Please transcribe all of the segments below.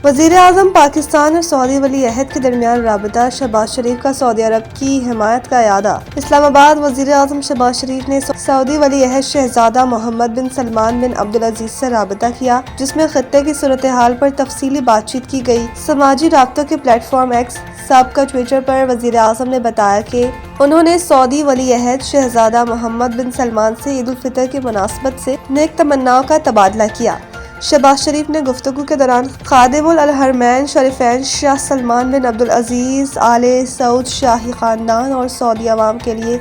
وزیر اعظم پاکستان اور سعودی ولی عہد کے درمیان رابطہ، شہباز شریف کا سعودی عرب کی حمایت کا اعادہ۔ اسلام آباد۔ وزیر اعظم شہباز شریف نے سعودی ولی عہد شہزادہ محمد بن سلمان بن عبدالعزیز سے رابطہ کیا، جس میں خطے کی صورتحال پر تفصیلی بات چیت کی گئی۔ سماجی رابطوں کے پلیٹ فارم ایکس سابقہ ٹویٹر پر وزیر اعظم نے بتایا کہ انہوں نے سعودی ولی عہد شہزادہ محمد بن سلمان سے عید الفطر کی مناسبت سے نیک تمناؤں کا تبادلہ کیا۔ شہباز شریف نے گفتگو کے دوران خادم الحرمین شریفین شاہ سلمان بن عبدالعزیز آل سعود شاہی خاندان اور سعودی عوام کے لیے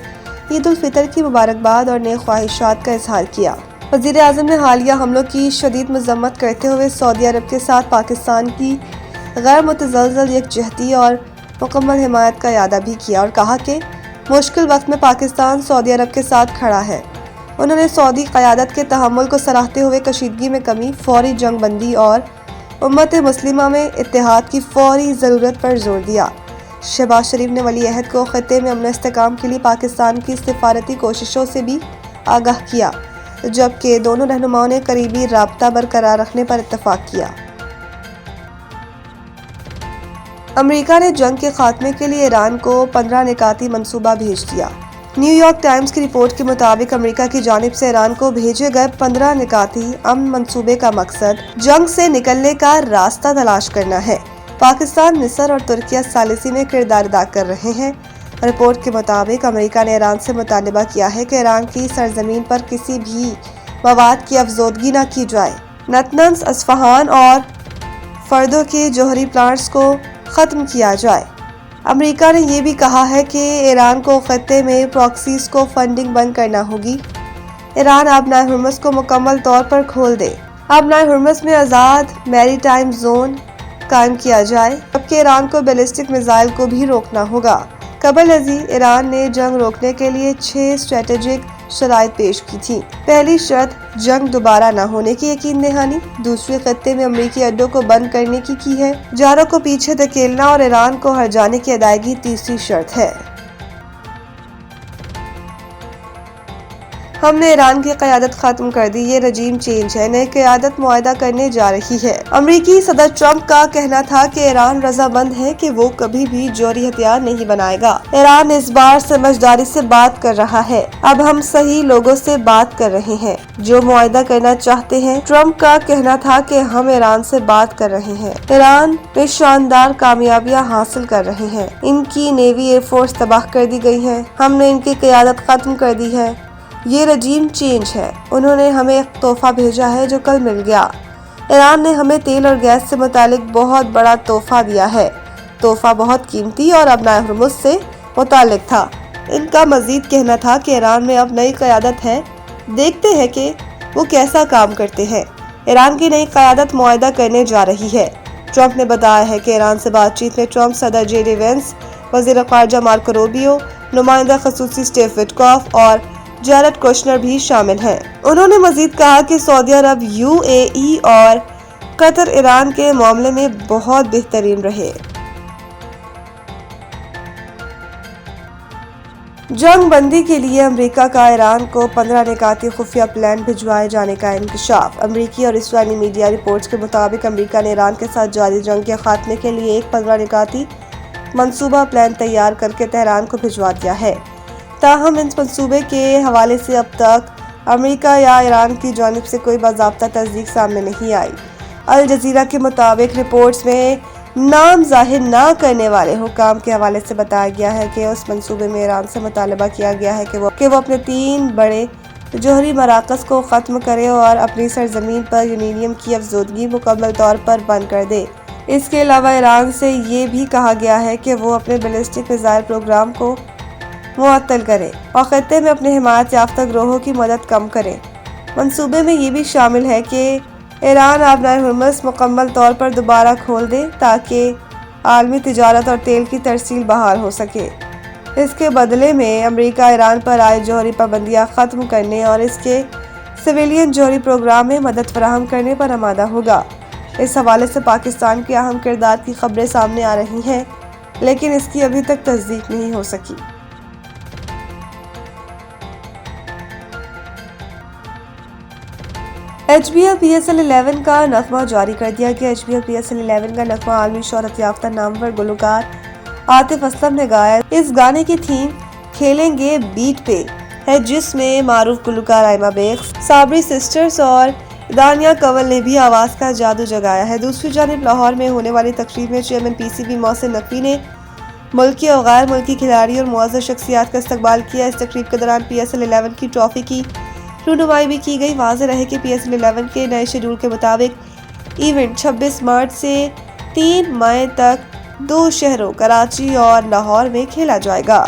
عید الفطر کی مبارکباد اور نیک خواہشات کا اظہار کیا۔ وزیر اعظم نے حالیہ حملوں کی شدید مذمت کرتے ہوئے سعودی عرب کے ساتھ پاکستان کی غیر متزلزل یکجہتی اور مکمل حمایت کا اعادہ بھی کیا اور کہا کہ مشکل وقت میں پاکستان سعودی عرب کے ساتھ کھڑا ہے۔ انہوں نے سعودی قیادت کے تحمل کو سراہتے ہوئے کشیدگی میں کمی، فوری جنگ بندی اور امت مسلمہ میں اتحاد کی فوری ضرورت پر زور دیا۔ شہباز شریف نے ولی عہد کو خطے میں امن و استحکام کے لیے پاکستان کی سفارتی کوششوں سے بھی آگاہ کیا، جبکہ دونوں رہنماؤں نے قریبی رابطہ برقرار رکھنے پر اتفاق کیا۔ امریکہ نے جنگ کے خاتمے کے لیے ایران کو 15 نکاتی منصوبہ بھیج دیا۔ نیو یارک ٹائمز کی رپورٹ کے مطابق امریکہ کی جانب سے ایران کو بھیجے گئے 15 نکاتی امن منصوبے کا مقصد جنگ سے نکلنے کا راستہ تلاش کرنا ہے۔ پاکستان، مصر اور ترکیہ ثالثی میں کردار ادا کر رہے ہیں۔ رپورٹ کے مطابق امریکہ نے ایران سے مطالبہ کیا ہے کہ ایران کی سرزمین پر کسی بھی مواد کی افزودگی نہ کی جائے۔ نتنز، اصفہان اور فردو کے جوہری پلانٹس کو ختم کیا جائے۔ امریکہ نے یہ بھی کہا ہے کہ ایران کو خطے میں پراکسیز کو فنڈنگ بند کرنا ہوگی۔ ایران آبنائے ہرمز کو مکمل طور پر کھول دے۔ آبنائے ہرمز میں آزاد میری ٹائم زون قائم کیا جائے، جبکہ ایران کو بیلسٹک میزائل کو بھی روکنا ہوگا۔ قبل ازیں ایران نے جنگ روکنے کے لیے 6 اسٹریٹجک شرائط پیش کی تھیں۔ پہلی شرط جنگ دوبارہ نہ ہونے کی یقین دہانی، دوسری خطے میں امریکی اڈوں کو بند کرنے کی ہے، جاروں کو پیچھے دھکیلنا اور ایران کو ہر جانے کی ادائیگی تیسری شرط ہے۔ ہم نے ایران کی قیادت ختم کر دی، یہ رجیم چینج ہے، نئی قیادت معاہدہ کرنے جا رہی ہے۔ امریکی صدر ٹرمپ کا کہنا تھا کہ ایران رضامند ہے کہ وہ کبھی بھی جوہری ہتھیار نہیں بنائے گا۔ ایران اس بار سمجھداری سے بات کر رہا ہے۔ اب ہم صحیح لوگوں سے بات کر رہے ہیں جو معاہدہ کرنا چاہتے ہیں۔ ٹرمپ کا کہنا تھا کہ ہم ایران سے بات کر رہے ہیں۔ ایران میں شاندار کامیابیاں حاصل کر رہے ہیں۔ ان کی نیوی ایئر فورس تباہ کر دی گئی ہے۔ ہم نے ان کی قیادت ختم کر دی ہے۔ یہ رجیم چینج ہے۔ انہوں نے ہمیں ایک تحفہ بھیجا ہے جو کل مل گیا۔ ایران نے ہمیں تیل اور گیس سے متعلق بہت بڑا تحفہ دیا ہے۔ تحفہ بہت قیمتی اور آبنائے ہرمز سے متعلق تھا۔ ان کا مزید کہنا تھا کہ ایران میں اب نئی قیادت ہے، دیکھتے ہیں کہ وہ کیسا کام کرتے ہیں۔ ایران کی نئی قیادت معاہدہ کرنے جا رہی ہے۔ ٹرمپ نے بتایا ہے کہ ایران سے بات چیت میں ٹرمپ، صدر جے ڈی وینس، وزیر خارجہ مارکو روبیو، نمائندہ خصوصی اسٹیو وٹکوف اور جیرڈ کوشنر بھی شامل ہیں۔ انہوں نے مزید کہا کہ سعودی عرب، یو اے ای اور قطر ایران کے معاملے میں بہت بہترین رہے۔ جنگ بندی کے لیے امریکہ کا ایران کو 15 نکاتی خفیہ پلان بھجوائے جانے کا انکشاف۔ امریکی اور اسرائیلی میڈیا رپورٹس کے مطابق امریکہ نے ایران کے ساتھ جاری جنگ کے خاتمے کے لیے ایک 15 نکاتی منصوبہ پلان تیار کر کے تہران کو بھجوا دیا ہے۔ تاہم اس منصوبے کے حوالے سے اب تک امریکہ یا ایران کی جانب سے کوئی باضابطہ تصدیق سامنے نہیں آئی۔ الجزیرہ کے مطابق رپورٹس میں نام ظاہر نہ کرنے والے حکام کے حوالے سے بتایا گیا ہے کہ اس منصوبے میں ایران سے مطالبہ کیا گیا ہے کہ وہ اپنے 3 بڑے جوہری مراکز کو ختم کرے اور اپنی سرزمین پر یورینیم کی افزودگی مکمل طور پر بند کر دے۔ اس کے علاوہ ایران سے یہ بھی کہا گیا ہے کہ وہ اپنے بیلسٹک میزائل پروگرام کو معطل کرے اور خطے میں اپنے حمایت یافتہ گروہوں کی مدد کم کرے۔ منصوبے میں یہ بھی شامل ہے کہ ایران آبنائے ہرمز مکمل طور پر دوبارہ کھول دے تاکہ عالمی تجارت اور تیل کی ترسیل بحال ہو سکے۔ اس کے بدلے میں امریکہ ایران پر عائد جوہری پابندیاں ختم کرنے اور اس کے سویلین جوہری پروگرام میں مدد فراہم کرنے پر آمادہ ہوگا۔ اس حوالے سے پاکستان کے اہم کردار کی خبریں سامنے آ رہی ہیں، لیکن اس کی ابھی تک تصدیق نہیں ہو سکی۔ HBL PSL 11 کا نغمہ جاری کر دیا گیا۔ HBL PSL 11 کا نغمہ عالمی شہرت یافتہ نامور گلوکار عاطف اسلم نے گایا۔ اس گانے کی تھیم کھیلیں گے بیٹ پہ ہے، جس میں معروف گلوکار آئمہ بیگ، صابری سسٹرز اور دانیہ کنول نے بھی آواز کا جادو جگایا ہے۔ دوسری جانب لاہور میں ہونے والی تقریب میں چیئرمین PCB محسن نقوی نے ملکی اور غیر ملکی کھلاڑی اور معزز شخصیات کا استقبال کیا۔ اس تقریب کے دوران PSL 11 کی ٹرافی کی رونمائی بھی کی گئی۔ واضح رہے کہ PSL 11 کے نئے شیڈول کے مطابق ایونٹ 26 مارچ سے 3 مئی تک 2 شہروں کراچی اور لاہور میں کھیلا جائے گا۔